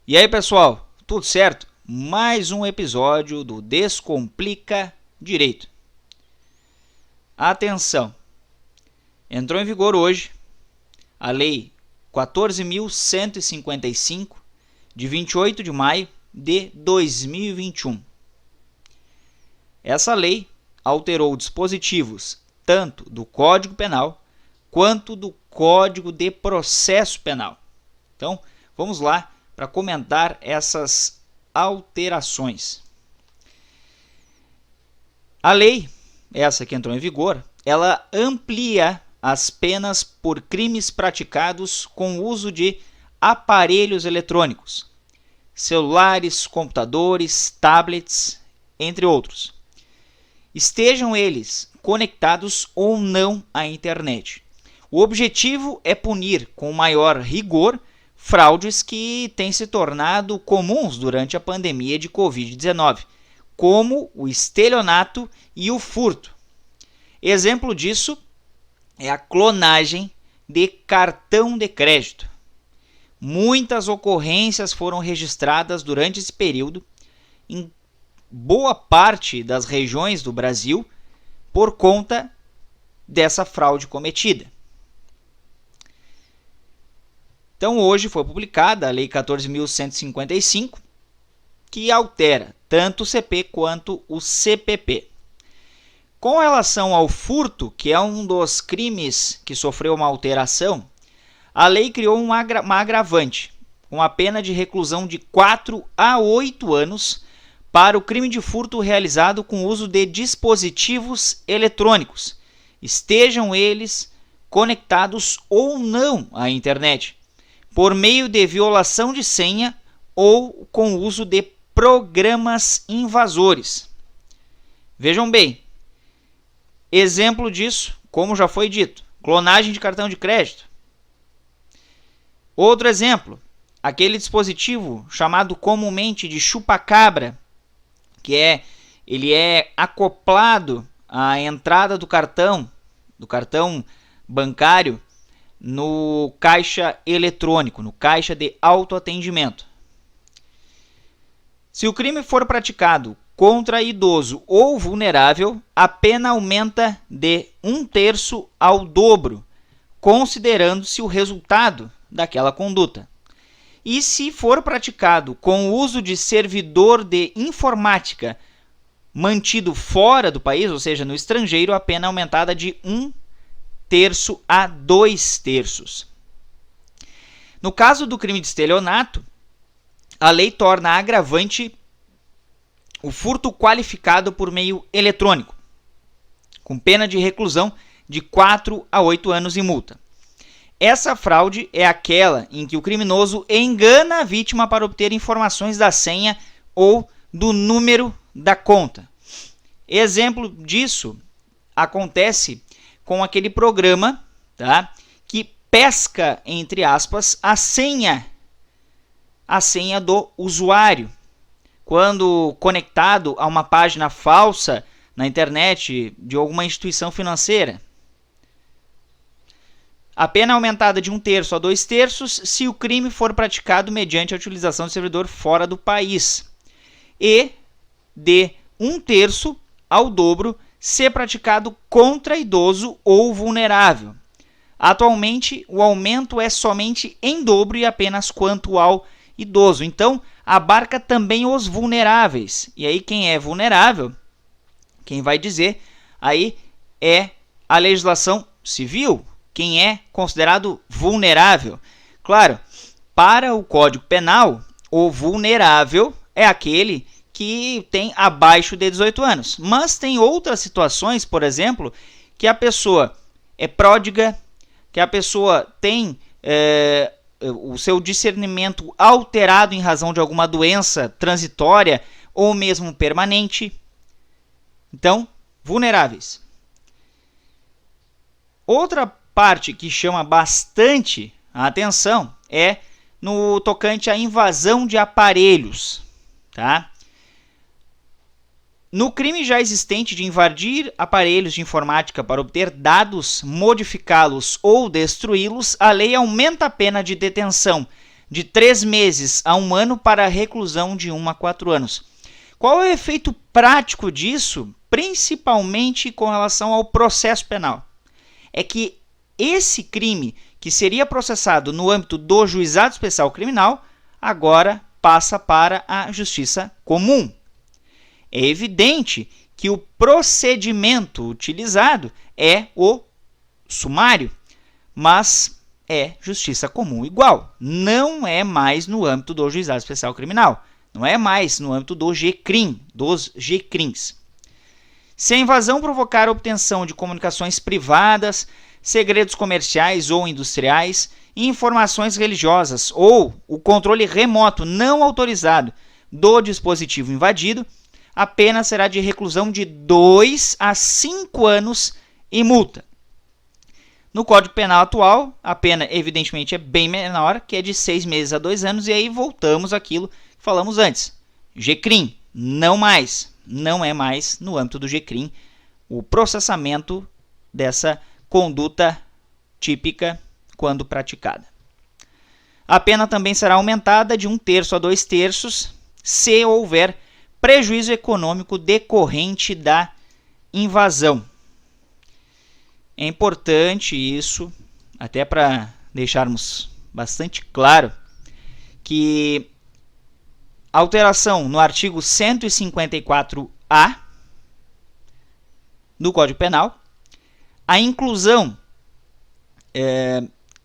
E aí, pessoal, tudo certo? Mais um episódio do Descomplica Direito. Atenção! Entrou em vigor hoje a Lei 14.155, de 28 de maio de 2021. Essa lei alterou dispositivos tanto do Código Penal quanto do Código de Processo Penal. Então, vamos lá para comentar essas alterações. A lei, essa que entrou em vigor, ela amplia as penas por crimes praticados com o uso de aparelhos eletrônicos, celulares, computadores, tablets, entre outros. Estejam eles conectados ou não à internet. O objetivo é punir com maior rigor fraudes que têm se tornado comuns durante a pandemia de Covid-19, como o estelionato e o furto. Exemplo disso é a clonagem de cartão de crédito. Muitas ocorrências foram registradas durante esse período em boa parte das regiões do Brasil por conta dessa fraude cometida. Então, hoje foi publicada a Lei 14.155, que altera tanto o CP quanto o CPP. Com relação ao furto, que é um dos crimes que sofreu uma alteração, a lei criou uma agravante, com a pena de reclusão de 4 a 8 anos para o crime de furto realizado com o uso de dispositivos eletrônicos, estejam eles conectados ou não à internet, por meio de violação de senha ou com o uso de programas invasores. Vejam bem, exemplo disso, como já foi dito, clonagem de cartão de crédito. Outro exemplo, aquele dispositivo chamado comumente de chupa-cabra, que ele é acoplado à entrada do cartão bancário, no caixa eletrônico, no caixa de autoatendimento. Se o crime for praticado contra idoso ou vulnerável, a pena aumenta de 1/3 ao dobro, considerando-se o resultado daquela conduta. E se for praticado com o uso de servidor de informática mantido fora do país, ou seja, no estrangeiro, a pena é aumentada de 1/3 a 2/3. No caso do crime de estelionato, a lei torna agravante o furto qualificado por meio eletrônico, com pena de reclusão de 4 a 8 anos e multa. Essa fraude é aquela em que o criminoso engana a vítima para obter informações da senha ou do número da conta. Exemplo disso acontece com aquele programa, tá, que pesca, entre aspas, a senha do usuário, quando conectado a uma página falsa na internet de alguma instituição financeira. A pena é aumentada de 1/3 a 2/3 se o crime for praticado mediante a utilização de servidor fora do país, e de 1/3 ao dobro se praticado contra idoso ou vulnerável. Atualmente, o aumento é somente em dobro e apenas quanto ao idoso. Então, abarca também os vulneráveis. E aí, quem é vulnerável, quem vai dizer, aí é a legislação civil. Quem é considerado vulnerável? Claro, para o Código Penal, o vulnerável é aquele que tem abaixo de 18 anos. Mas tem outras situações, por exemplo, que a pessoa é pródiga, que a pessoa tem o seu discernimento alterado em razão de alguma doença transitória ou mesmo permanente. Então, vulneráveis. Outra parte que chama bastante a atenção é no tocante à invasão de aparelhos, tá? No crime já existente de invadir aparelhos de informática para obter dados, modificá-los ou destruí-los, a lei aumenta a pena de detenção de 3 meses a 1 ano para reclusão de 1 a 4 anos. Qual é o efeito prático disso, principalmente com relação ao processo penal? É que esse crime que seria processado no âmbito do Juizado Especial Criminal, agora passa para a Justiça Comum. É evidente que o procedimento utilizado é o sumário, mas é Justiça Comum igual. Não é mais no âmbito do Juizado Especial Criminal. Não é mais no âmbito do GCRIM, dos GCRIMs. Se a invasão provocar a obtenção de comunicações privadas, segredos comerciais ou industriais, informações religiosas ou o controle remoto não autorizado do dispositivo invadido, a pena será de reclusão de 2 a 5 anos e multa. No Código Penal atual, a pena evidentemente é bem menor, que é de 6 meses a 2 anos, e aí voltamos àquilo que falamos antes. GCRIM, não é mais no âmbito do GCRIM o processamento dessa conduta típica quando praticada. A pena também será aumentada de 1/3 a 2/3 se houver prejuízo econômico decorrente da invasão. É importante isso, até para deixarmos bastante claro, que a alteração no artigo 154-A do Código Penal, a inclusão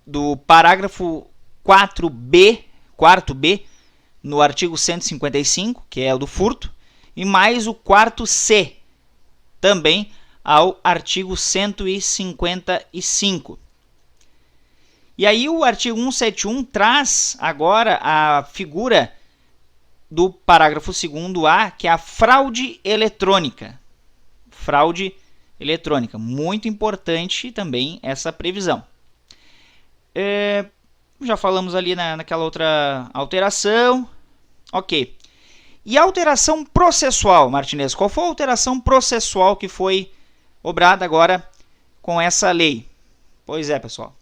do parágrafo 4b no artigo 155, que é o do furto, e mais o 4c, também ao artigo 155. E aí o artigo 171 traz agora a figura do parágrafo 2º-A, que é a fraude eletrônica. Fraude eletrônica, muito importante também essa previsão. Já falamos ali naquela outra alteração. Ok. E a alteração processual, Martinez? Qual foi a alteração processual que foi obrada agora com essa lei? Pois é, pessoal.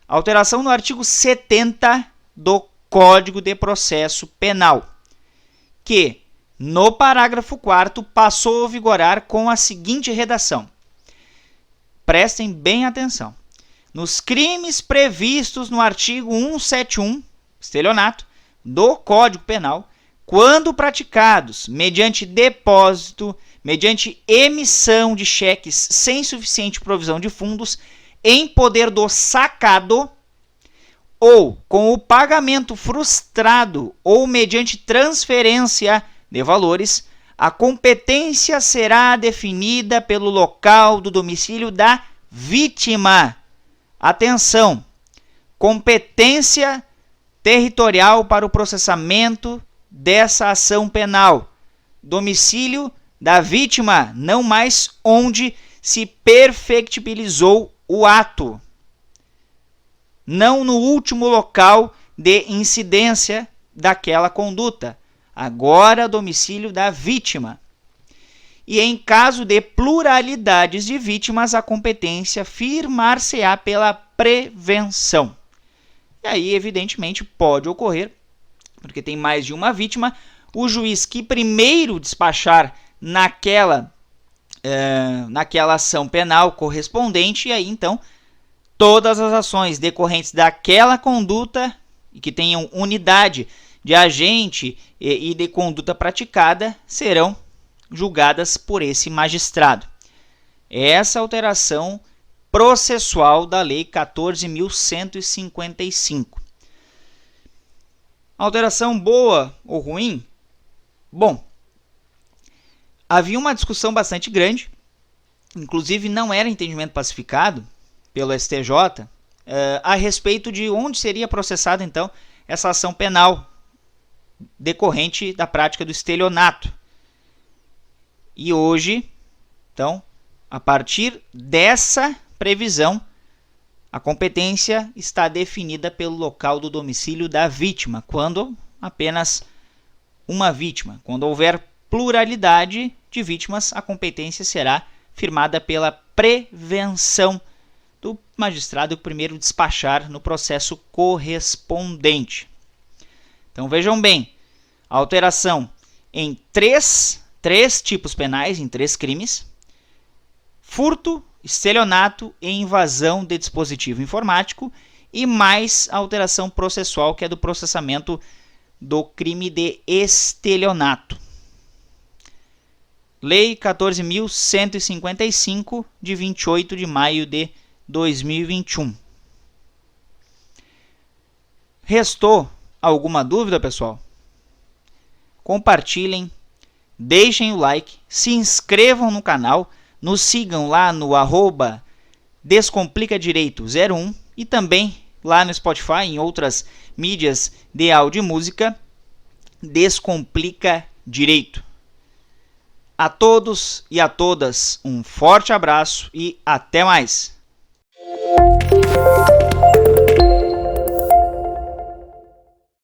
Alteração no artigo 70 do Código de Processo Penal, que no parágrafo 4º passou a vigorar com a seguinte redação. Prestem bem atenção. Nos crimes previstos no artigo 171, estelionato, do Código Penal, quando praticados mediante depósito, mediante emissão de cheques sem suficiente provisão de fundos em poder do sacado, ou com o pagamento frustrado ou mediante transferência de valores, a competência será definida pelo local do domicílio da vítima. Atenção! Competência territorial para o processamento dessa ação penal. Domicílio da vítima, não mais onde se perfectibilizou o ato. Não no último local de incidência daquela conduta. Agora, domicílio da vítima. E em caso de pluralidades de vítimas, a competência firmar-se-á pela prevenção. E aí, evidentemente, pode ocorrer, porque tem mais de uma vítima, o juiz que primeiro despachar naquela ação penal correspondente, e aí, então, todas as ações decorrentes daquela conduta e que tenham unidade de agente e de conduta praticada serão julgadas por esse magistrado. Essa alteração processual da Lei 14.155. Alteração boa ou ruim? Bom, havia uma discussão bastante grande, inclusive não era entendimento pacificado pelo STJ, a respeito de onde seria processada então essa ação penal decorrente da prática do estelionato. E hoje, então, a partir dessa previsão, a competência está definida pelo local do domicílio da vítima, quando apenas uma vítima. Quando houver pluralidade de vítimas, a competência será firmada pela prevenção do magistrado primeiro despachar no processo correspondente. Então vejam bem, alteração em três tipos penais, em 3 crimes: furto, estelionato e invasão de dispositivo informático, e mais alteração processual, que é do processamento do crime de estelionato. Lei 14.155, de 28 de maio de 2021. Restou alguma dúvida, pessoal? Compartilhem, deixem o like, se inscrevam no canal, nos sigam lá no @DescomplicaDireito01 e também lá no Spotify, em outras mídias de áudio e música, Descomplica Direito. A todos e a todas, um forte abraço e até mais!